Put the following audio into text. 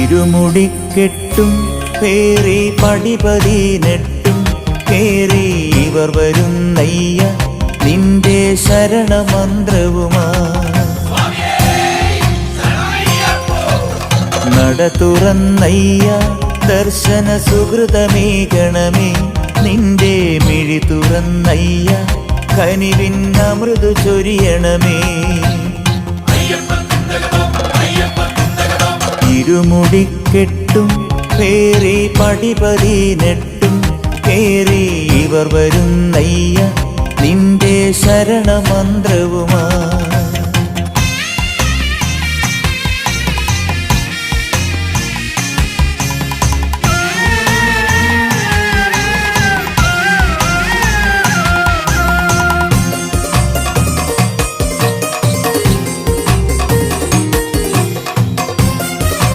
ഇരുമുടിക്കെട്ടും പേറി പടിപതിനെട്ടും കേറി ഇവർ വരുന്നയ്യ നിന്റെ ശരണമന്ത്രവുമാ. നട തുറന്നയ്യ ദർശന സുഹൃതമേകണമേ നിന്റെ മിഴി തുറന്നയ്യ കനിവിൻ അമൃതു ചൊരിയണമേ. ഇരുമുടിക്കെട്ടും പേറി പടിപതിനെട്ടും കേറി ഇവർ വരുന്നയ്യ നിന്റെ ശരണമന്ത്രവുമാ.